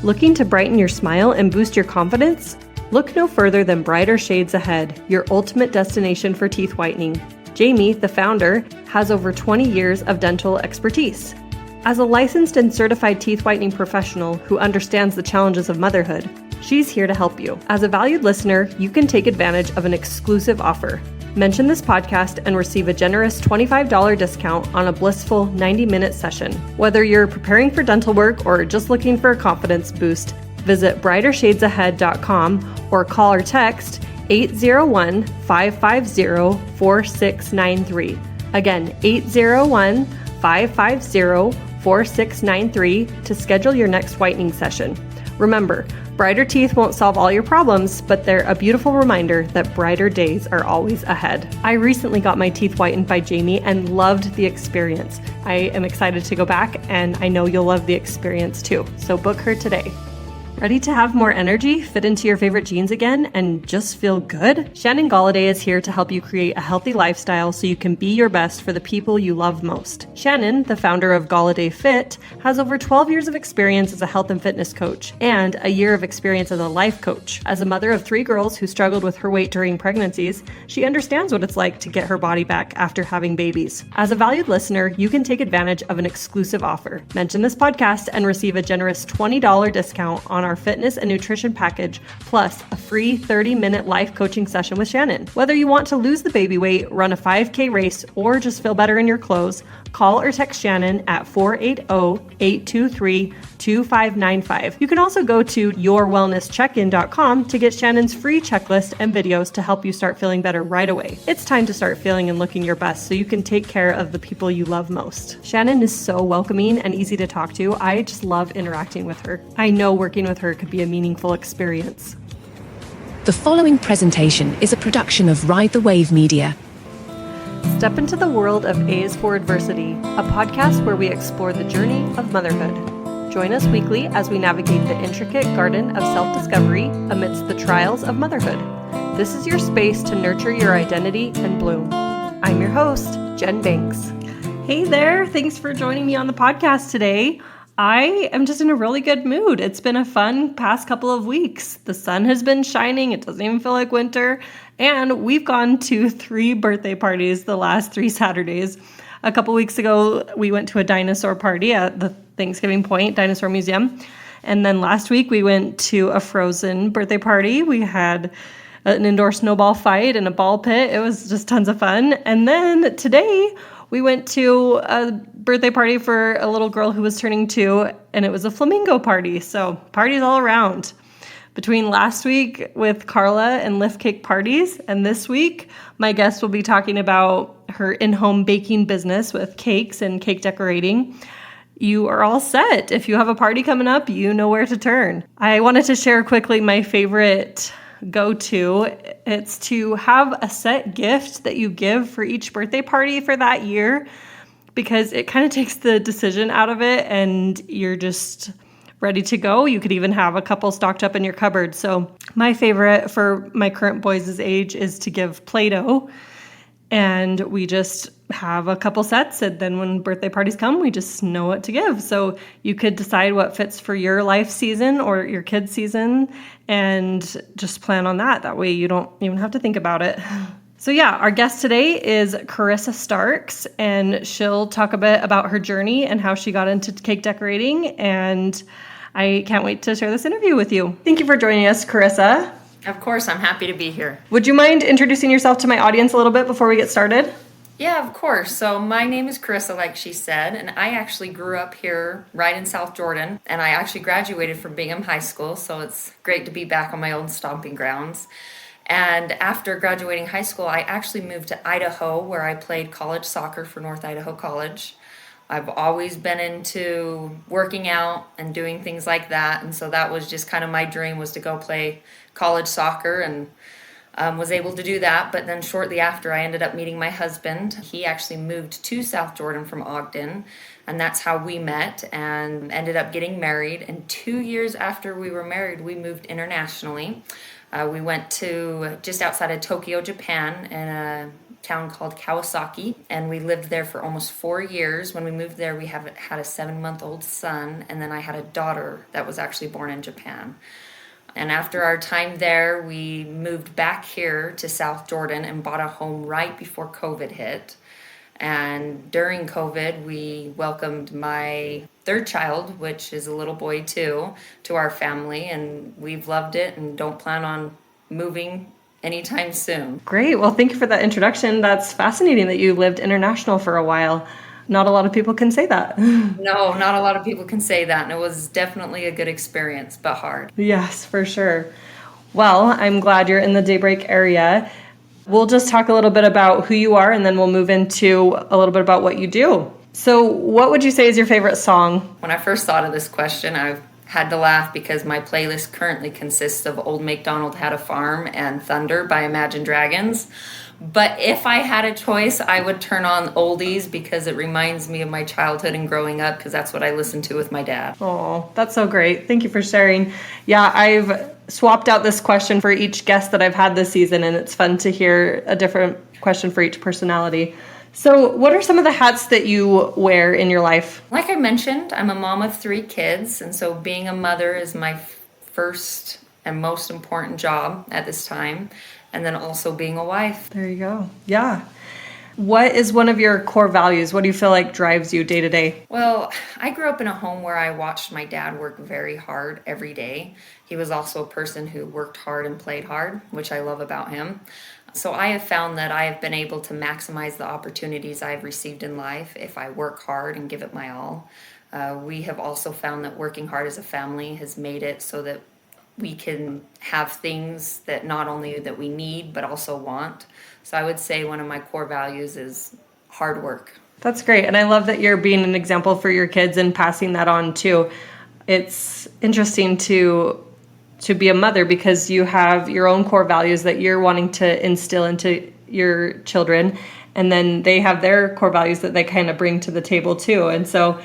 Looking to brighten your smile and boost your confidence? Look no further than Brighter Shades Ahead, your ultimate destination for teeth whitening. Jamie, the founder, has over 20 years of dental expertise. As a licensed and certified teeth whitening professional who understands the challenges of motherhood, she's here to help you. As a valued listener, you can take advantage of an exclusive offer. Mention this podcast and receive a generous $25 discount on a blissful 90-minute session. Whether you're preparing for dental work or just looking for a confidence boost, visit brightershadesAhead.com or call or text 801-550-4693. Again, 801-550-4693 to schedule your next whitening session. Remember, brighter teeth won't solve all your problems, but they're a beautiful reminder that brighter days are always ahead. I recently got my teeth whitened by Jamie and loved the experience. I am excited to go back, and I know you'll love the experience too. So book her today. Ready to have more energy, fit into your favorite jeans again, and just feel good? Shannon Golloday is here to help you create a healthy lifestyle so you can be your best for the people you love most. Shannon, the founder of Golloday Fit, has over 12 years of experience as a health and fitness coach and a year of experience as a life coach. As a mother of 3 girls who struggled with her weight during pregnancies, she understands what it's like to get her body back after having babies. As a valued listener, you can take advantage of an exclusive offer. Mention this podcast and receive a generous $20 discount on our fitness and nutrition package, plus a free 30-minute life coaching session with Shannon. Whether you want to lose the baby weight, run a 5K race, or just feel better in your clothes, call or text Shannon at 480-823-2595. You can also go to yourwellnesscheckin.com to get Shannon's free checklist and videos to help you start feeling better right away. It's time to start feeling and looking your best so you can take care of the people you love most. Shannon is so welcoming and easy to talk to. I just love interacting with her. I know working with her could be a meaningful experience. The following presentation is a production of Ride the Wave Media. Step into the world of A is for Adversity, a podcast where we explore the journey of motherhood. Join us weekly as we navigate the intricate garden of self-discovery amidst the trials of motherhood. This is your space to nurture your identity and bloom. I'm your host, Jen Banks. Hey there, thanks for joining me on the podcast today. I am just in a really good mood. It's been a fun past couple of weeks. The sun has been shining. It doesn't even feel like winter. And we've gone to 3 birthday parties the last 3 Saturdays. A couple weeks ago, we went to a dinosaur party at the Thanksgiving Point Dinosaur Museum. And then last week, we went to a Frozen birthday party. We had an indoor snowball fight and a ball pit. It was just tons of fun. And then today, we went to a birthday party for a little girl who was turning 2, and it was a flamingo party. So parties all around. Between last week with Carla and Lift Cake parties, and this week, my guest will be talking about her in-home baking business with cakes and cake decorating. You are all set. If you have a party coming up, you know where to turn. I wanted to share quickly my favorite go-to. It's to have a set gift that you give for each birthday party for that year, because it kind of takes the decision out of it and you're just ready to go. You could even have a couple stocked up in your cupboard. So my favorite for my current boys' age is to give Play-Doh, and we just have a couple sets, and then when birthday parties come, we just know what to give. So you could decide what fits for your life season or your kid's season and just plan on that. That way you don't even have to think about it. So yeah, our guest today is Carissa Starks, and she'll talk a bit about her journey and how she got into cake decorating, and I can't wait to share this interview with you. Thank you for joining us, Carissa. Of course, I'm happy to be here. Would you mind introducing yourself to my audience a little bit before we get started? Yeah, of course. So my name is Carissa, like she said, and I actually grew up here right in South Jordan, and I actually graduated from Bingham High School, so it's great to be back on my old stomping grounds. And after graduating high school, I actually moved to Idaho, where I played college soccer for North Idaho College. I've always been into working out and doing things like that, and so that was just kind of my dream, was to go play college soccer, and was able to do that. But then shortly after, I ended up meeting my husband. He actually moved to South Jordan from Ogden, and that's how we met and ended up getting married. And 2 years after we were married, we moved internationally. We went to just outside of Tokyo, Japan, in a town called Kawasaki, and we lived there for almost 4 years. When we moved there, we had a 7-month-old son, and then I had a daughter that was actually born in Japan. And after our time there, we moved back here to South Jordan and bought a home right before COVID hit. And during COVID, we welcomed my third child, which is a little boy too, to our family, and we've loved it and don't plan on moving anytime soon. Great. Well, thank you for that introduction. That's fascinating that you lived international for a while. Not a lot of people can say that. No, not a lot of people can say that, and it was definitely a good experience, but hard. Yes, for sure. Well, I'm glad you're in the Daybreak area. We'll just talk a little bit about who you are, and then we'll move into a little bit about what you do. So what would you say is your favorite song? When I first thought of this question, I had to laugh because my playlist currently consists of Old MacDonald Had a Farm and Thunder by Imagine Dragons. But if I had a choice, I would turn on oldies because it reminds me of my childhood and growing up, because that's what I listened to with my dad. Oh, that's so great. Thank you for sharing. Yeah, I've swapped out this question for each guest that I've had this season, and it's fun to hear a different question for each personality. So what are some of the hats that you wear in your life? Like I mentioned, I'm a mom of 3 kids, and so being a mother is my first and most important job at this time. And then also being a wife. There you go. Yeah. What is one of your core values? What do you feel like drives you day to day? Well, I grew up in a home where I watched my dad work very hard every day. He was also a person who worked hard and played hard, which I love about him. So I have found that I have been able to maximize the opportunities I've received in life if I work hard and give it my all. We have also found that working hard as a family has made it so that we can have things that not only that we need, but also want. So I would say one of my core values is hard work. That's great. And I love that you're being an example for your kids and passing that on too. It's interesting to be a mother because you have your own core values that you're wanting to instill into your children. And then they have their core values that they kind of bring to the table too. And so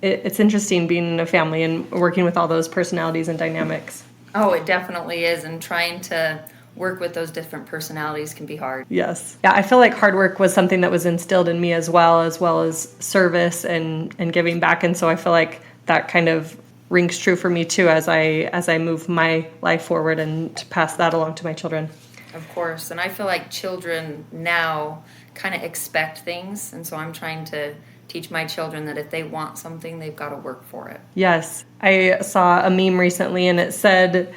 it's interesting being in a family and working with all those personalities and dynamics. Oh, it definitely is. And trying to work with those different personalities can be hard. Yes. Yeah, I feel like hard work was something that was instilled in me as well as service and giving back. And so I feel like that kind of rings true for me too as I move my life forward and to pass that along to my children. Of course. And I feel like children now kind of expect things. And so I'm trying to teach my children that if they want something, they've got to work for it. Yes. I saw a meme recently and it said,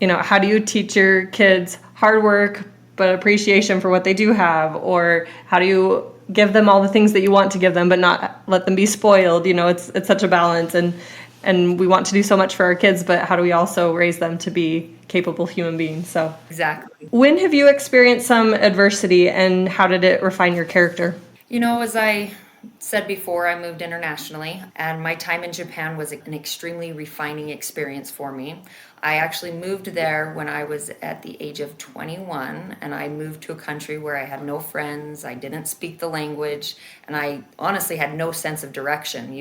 how do you teach your kids hard work, but appreciation for what they do have? Or how do you give them all the things that you want to give them, but not let them be spoiled? It's such a balance and we want to do so much for our kids, but how do we also raise them to be capable human beings? So exactly. When have you experienced some adversity and how did it refine your character? As I said before, I moved internationally, and my time in Japan was an extremely refining experience for me. I actually moved there when I was at the age of 21, and I moved to a country where I had no friends, I didn't speak the language, and I honestly had no sense of direction.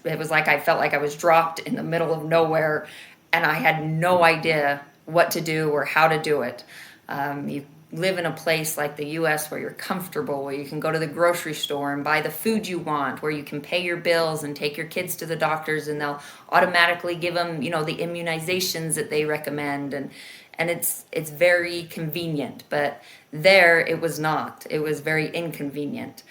It was like I felt like I was dropped in the middle of nowhere, and I had no idea what to do or how to do it. You live in a place like the U.S. where you're comfortable, where you can go to the grocery store and buy the food you want, where you can pay your bills and take your kids to the doctors and they'll automatically give them, the immunizations that they recommend. And it's very convenient. But there it was not. It was very inconvenient.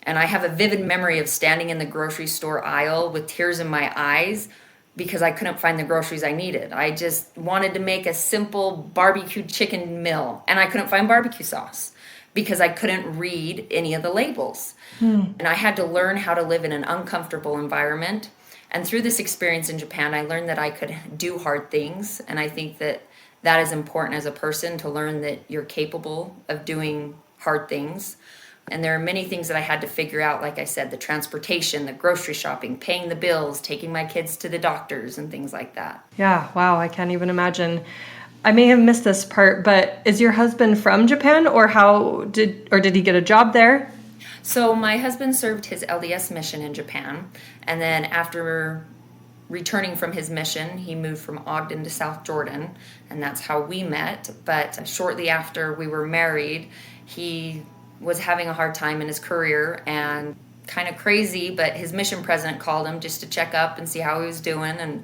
And I have a vivid memory of standing in the grocery store aisle with tears in my eyes because I couldn't find the groceries I needed. I just wanted to make a simple barbecued chicken meal, and I couldn't find barbecue sauce because I couldn't read any of the labels. And I had to learn how to live in an uncomfortable environment. And through this experience in Japan, I learned that I could do hard things, and I think that is important as a person to learn that you're capable of doing hard things. And there are many things that I had to figure out, like I said, the transportation, the grocery shopping, paying the bills, taking my kids to the doctors and things like that. Yeah, wow, I can't even imagine. I may have missed this part, but is your husband from Japan or did he get a job there? So my husband served his LDS mission in Japan, and then after returning from his mission, he moved from Ogden to South Jordan, and that's how we met. But shortly after we were married, he was having a hard time in his career, and kind of crazy, but his mission president called him just to check up and see how he was doing,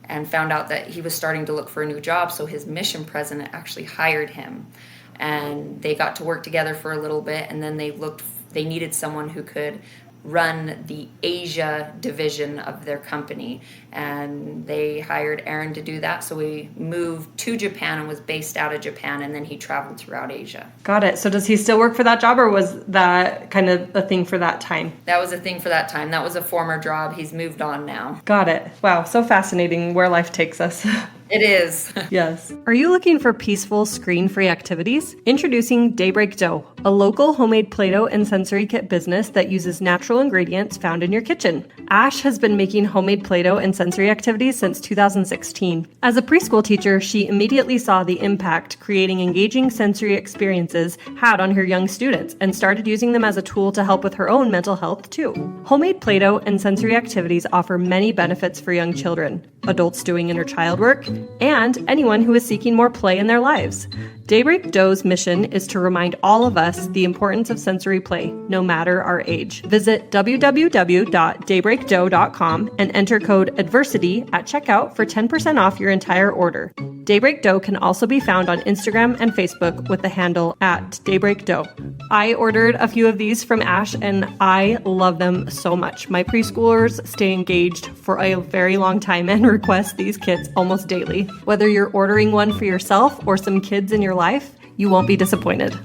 and found out that he was starting to look for a new job. So his mission president actually hired him, and they got to work together for a little bit, and then they needed someone who could run the Asia division of their company, and they hired Aaron to do that. So we moved to Japan and was based out of Japan, and then he traveled throughout Asia. Got it. So does he still work for that job, or was that kind of a thing for that time? That was a thing for that time. That was a former job. He's moved on now. Got it. Wow, so fascinating where life takes us. It is. Yes. Are you looking for peaceful, screen-free activities? Introducing Daybreak Dough, a local homemade Play-Doh and sensory kit business that uses natural ingredients found in your kitchen. Ash has been making homemade Play-Doh and sensory activities since 2016. As a preschool teacher, she immediately saw the impact creating engaging sensory experiences had on her young students and started using them as a tool to help with her own mental health too. Homemade Play-Doh and sensory activities offer many benefits for young children, adults doing inner child work, and anyone who is seeking more play in their lives. Daybreak Dough's mission is to remind all of us the importance of sensory play, no matter our age. Visit www.daybreakdough.com and enter code ADVERSITY at checkout for 10% off your entire order. Daybreak Dough can also be found on Instagram and Facebook with the handle @DaybreakDough. I ordered a few of these from Ash, and I love them so much. My preschoolers stay engaged for a very long time and request these kits almost daily. Whether you're ordering one for yourself or some kids in your life, you won't be disappointed.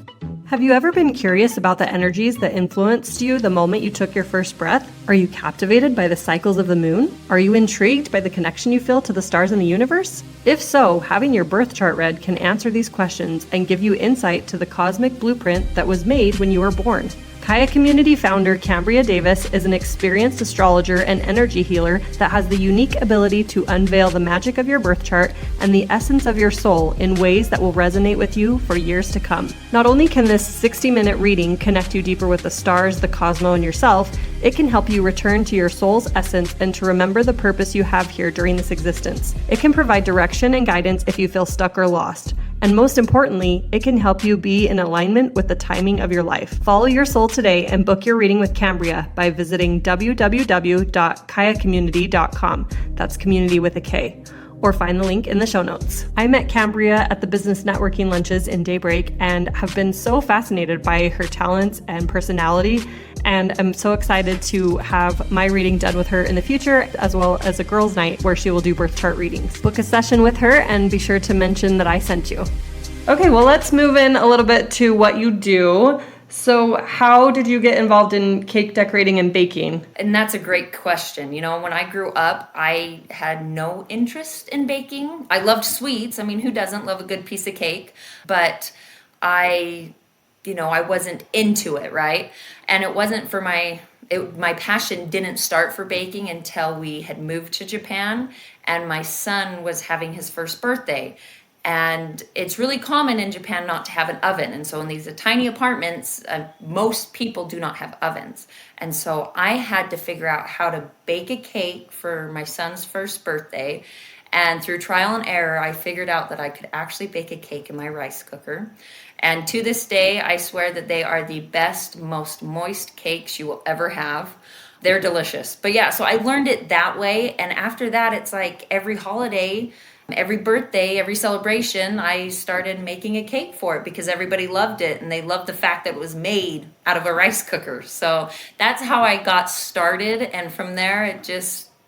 Have you ever been curious about the energies that influenced you the moment you took your first breath? Are you captivated by the cycles of the moon? Are you intrigued by the connection you feel to the stars in the universe? If so, having your birth chart read can answer these questions and give you insight to the cosmic blueprint that was made when you were born. Kaya Community founder Kambria Davis is an experienced astrologer and energy healer that has the unique ability to unveil the magic of your birth chart and the essence of your soul in ways that will resonate with you for years to come. Not only can this 60-minute reading connect you deeper with the stars, the cosmos, and yourself, it can help you return to your soul's essence and to remember the purpose you have here during this existence. It can provide direction and guidance if you feel stuck or lost. And most importantly, it can help you be in alignment with the timing of your life. Follow your soul today and book your reading with Kambria by visiting www.kayacommunity.com. That's community with a K. Or find the link in the show notes. I met Kambria at the business networking lunches in Daybreak and have been so fascinated by her talents and personality, and I'm so excited to have my reading done with her in the future, as well as a girls' night where she will do birth chart readings. Book a session with her and be sure to mention that I sent you. Okay, well, let's move in a little bit to what you do. So how did you get involved in cake decorating and baking? And that's a great question. You know, when I grew up, I had no interest in baking. I loved sweets. I mean, who doesn't love a good piece of cake? But I wasn't into it, right? And it wasn't for my passion didn't start for baking until we had moved to Japan and my son was having his first birthday. And it's really common in Japan not to have an oven. And so in these tiny apartments, most people do not have ovens. And so I had to figure out how to bake a cake for my son's first birthday. And through trial and error, I figured out that I could actually bake a cake in my rice cooker. And to this day, I swear that they are the best, most moist cakes you will ever have. They're delicious. But yeah, so I learned it that way. And after that, it's like every holiday, every birthday, every celebration, I started making a cake for it because everybody loved it. And they loved the fact that it was made out of a rice cooker. So that's how I got started. And from there,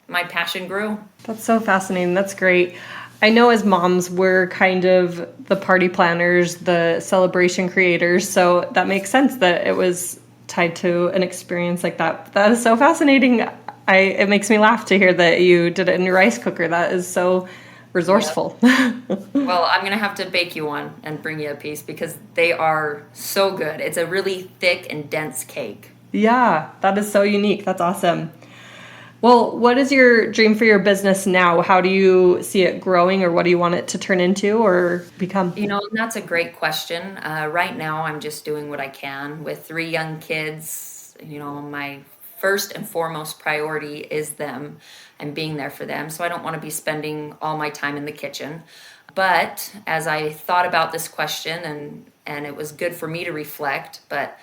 my passion grew. That's so fascinating. That's great. I know as moms, we're kind of the party planners, the celebration creators. So that makes sense that it was tied to an experience like that. That is so fascinating. It makes me laugh to hear that you did it in your rice cooker. That is so resourceful. Yep. Well, I'm going to have to bake you one and bring you a piece because they are so good. It's a really thick and dense cake. Yeah, that is so unique. That's awesome. Well, what is your dream for your business now? How do you see it growing, or what do you want it to turn into or become? You know, that's a great question. Right now, I'm just doing what I can with 3 young kids. You know, my first and foremost priority is them and being there for them. So I don't want to be spending all my time in the kitchen. But as I thought about this question, and it was good for me to reflect, but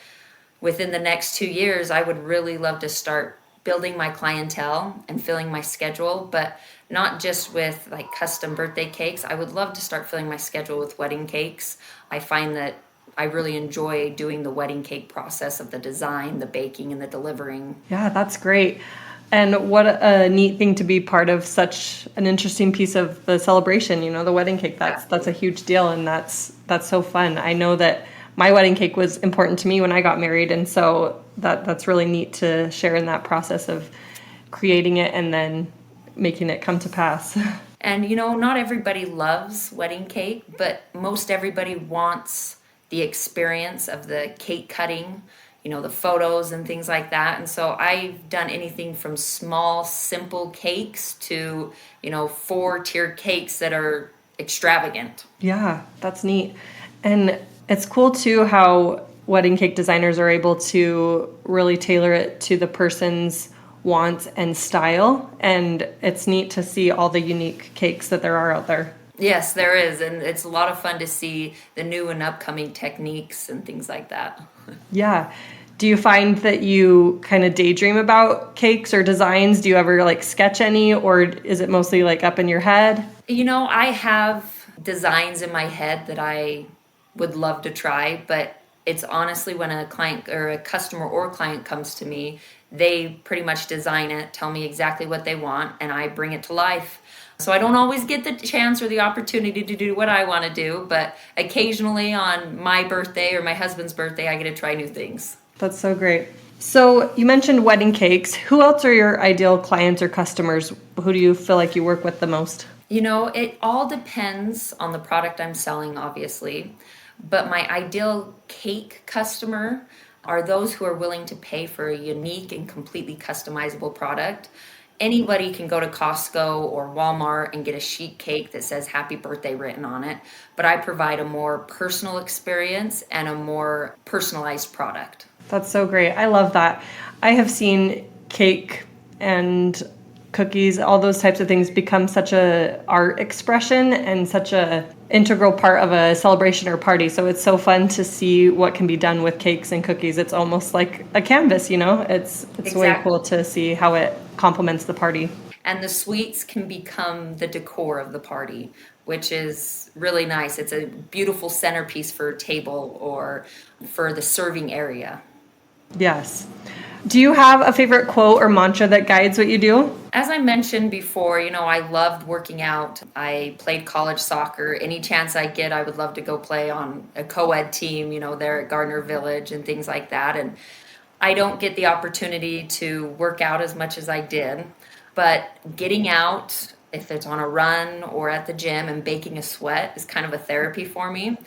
within the next 2 years, I would really love to start building my clientele and filling my schedule, but not just with like custom birthday cakes. I would love to start filling my schedule with wedding cakes. I find that I really enjoy doing the wedding cake process of the design, the baking, and the delivering. Yeah, that's great. And what a neat thing to be part of such an interesting piece of the celebration, the wedding cake. That's a huge deal, and that's so fun. I know that my wedding cake was important to me when I got married, and so that's really neat to share in that process of creating it and then making it come to pass. And not everybody loves wedding cake, but most everybody wants the experience of the cake cutting, the photos and things like that. And so I've done anything from small, simple cakes to, 4-tiered cakes that are extravagant. Yeah, that's neat. And it's cool too how wedding cake designers are able to really tailor it to the person's wants and style. And it's neat to see all the unique cakes that there are out there. Yes, there is. And it's a lot of fun to see the new and upcoming techniques and things like that. Yeah. Do you find that you kind of daydream about cakes or designs? Do you ever like sketch any, or is it mostly like up in your head? I have designs in my head that I would love to try, but it's honestly when a client or a customer or client comes to me, they pretty much design it, tell me exactly what they want, and I bring it to life. So I don't always get the chance or the opportunity to do what I want to do, but occasionally on my birthday or my husband's birthday, I get to try new things. That's so great. So you mentioned wedding cakes. Who else are your ideal clients or customers? Who do you feel like you work with the most? It all depends on the product I'm selling, obviously. But my ideal cake customer are those who are willing to pay for a unique and completely customizable product. Anybody can go to Costco or Walmart and get a sheet cake that says happy birthday written on it, but I provide a more personal experience and a more personalized product. That's so great. I love that. I have seen cake and cookies, all those types of things become such a art expression and such a integral part of a celebration or party. So it's so fun to see what can be done with cakes and cookies. It's almost like a canvas, It's Exactly. way cool to see how it complements the party. And the sweets can become the decor of the party, which is really nice. It's a beautiful centerpiece for a table or for the serving area. Yes. Do you have a favorite quote or mantra that guides what you do? As I mentioned before, I loved working out. I played college soccer. Any chance I get, I would love to go play on a co-ed team, there at Gardner Village and things like that. And I don't get the opportunity to work out as much as I did, but getting out, if it's on a run or at the gym and baking a sweat, is kind of a therapy for me.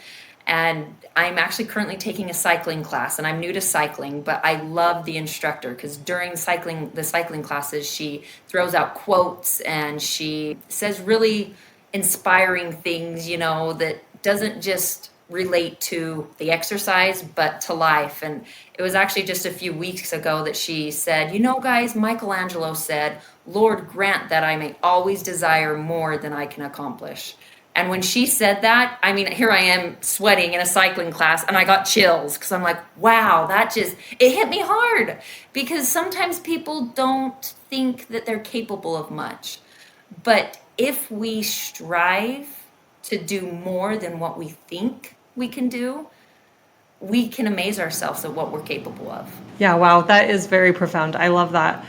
And I'm actually currently taking a cycling class, and I'm new to cycling, but I love the instructor because during the cycling classes, she throws out quotes and she says really inspiring things, that doesn't just relate to the exercise, but to life. And it was actually just a few weeks ago that she said, guys, Michelangelo said, "Lord, grant that I may always desire more than I can accomplish." And when she said that, here I am sweating in a cycling class and I got chills because I'm like, wow, it hit me hard because sometimes people don't think that they're capable of much. But if we strive to do more than what we think we can do, we can amaze ourselves at what we're capable of. Yeah, wow, that is very profound. I love that.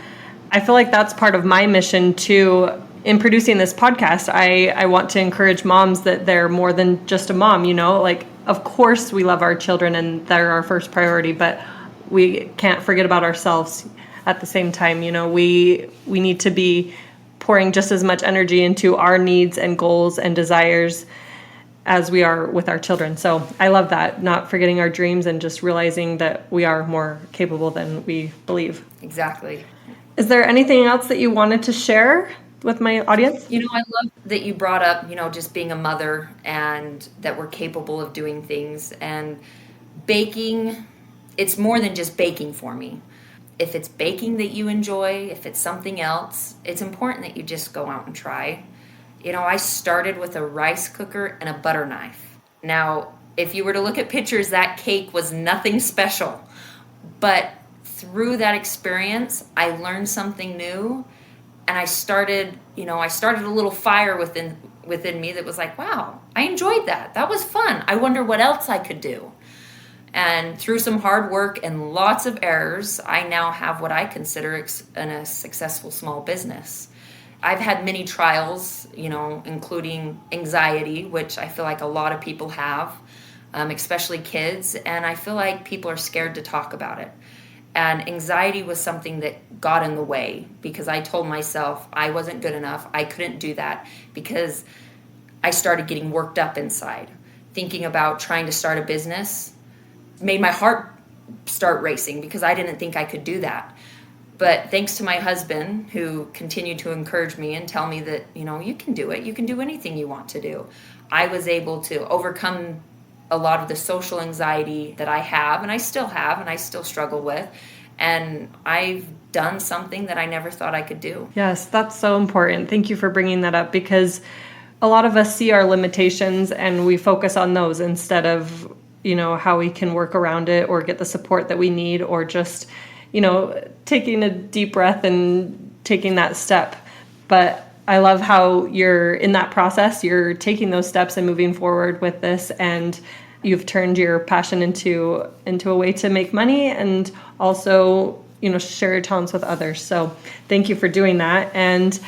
I feel like that's part of my mission too. In producing this podcast, I want to encourage moms that they're more than just a mom, like, of course we love our children and they're our first priority, but we can't forget about ourselves at the same time. We need to be pouring just as much energy into our needs and goals and desires as we are with our children. So I love that, not forgetting our dreams and just realizing that we are more capable than we believe. Exactly. Is there anything else that you wanted to share with my audience? I love that you brought up, just being a mother and that we're capable of doing things. And baking, it's more than just baking for me. If it's baking that you enjoy, if it's something else, it's important that you just go out and try. I started with a rice cooker and a butter knife. Now, if you were to look at pictures, that cake was nothing special. But through that experience, I learned something new, and I started a little fire within me that was like, wow, I enjoyed that. That was fun. I wonder what else I could do. And through some hard work and lots of errors, I now have what I consider a successful small business. I've had many trials, including anxiety, which I feel like a lot of people have, especially kids. And I feel like people are scared to talk about it. And anxiety was something that got in the way because I told myself I wasn't good enough. I couldn't do that because I started getting worked up inside. Thinking about trying to start a business made my heart start racing because I didn't think I could do that. But thanks to my husband, who continued to encourage me and tell me that, you can do it. You can do anything you want to do. I was able to overcome a lot of the social anxiety that I have, and I still struggle with. And I've done something that I never thought I could do. Yes, that's so important. Thank you for bringing that up, because a lot of us see our limitations and we focus on those instead of, how we can work around it or get the support that we need, or just, taking a deep breath and taking that step. But I love how you're in that process, you're taking those steps and moving forward with this, and you've turned your passion into a way to make money and also, share your talents with others. So thank you for doing that. And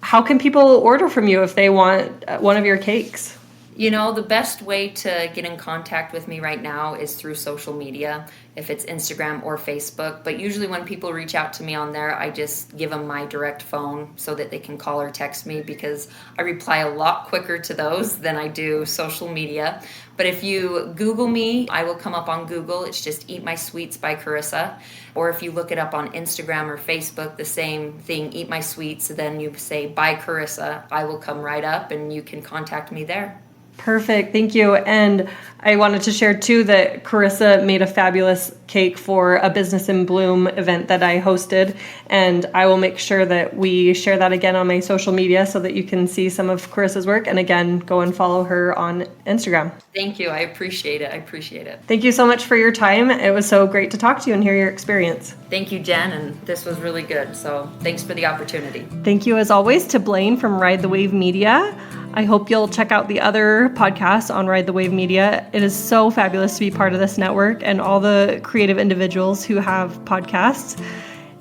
how can people order from you if they want one of your cakes? The best way to get in contact with me right now is through social media, if it's Instagram or Facebook. But usually when people reach out to me on there, I just give them my direct phone so that they can call or text me, because I reply a lot quicker to those than I do social media. But if you Google me, I will come up on Google. It's just Eat My Sweets by Carissa. Or if you look it up on Instagram or Facebook, the same thing, Eat My Sweets, then you say by Carissa, I will come right up and you can contact me there. Perfect. Thank you. And I wanted to share too that Carissa made a fabulous cake for a Business in Bloom event that I hosted. And I will make sure that we share that again on my social media so that you can see some of Carissa's work. And again, go and follow her on Instagram. Thank you. I appreciate it. Thank you so much for your time. It was so great to talk to you and hear your experience. Thank you, Jen. And this was really good. So thanks for the opportunity. Thank you, as always, to Blaine from Ride the Wave Media. I hope you'll check out the other podcasts on Ride the Wave Media. It is so fabulous to be part of this network and all the creative individuals who have podcasts.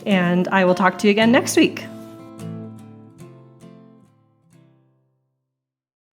And I will talk to you again next week.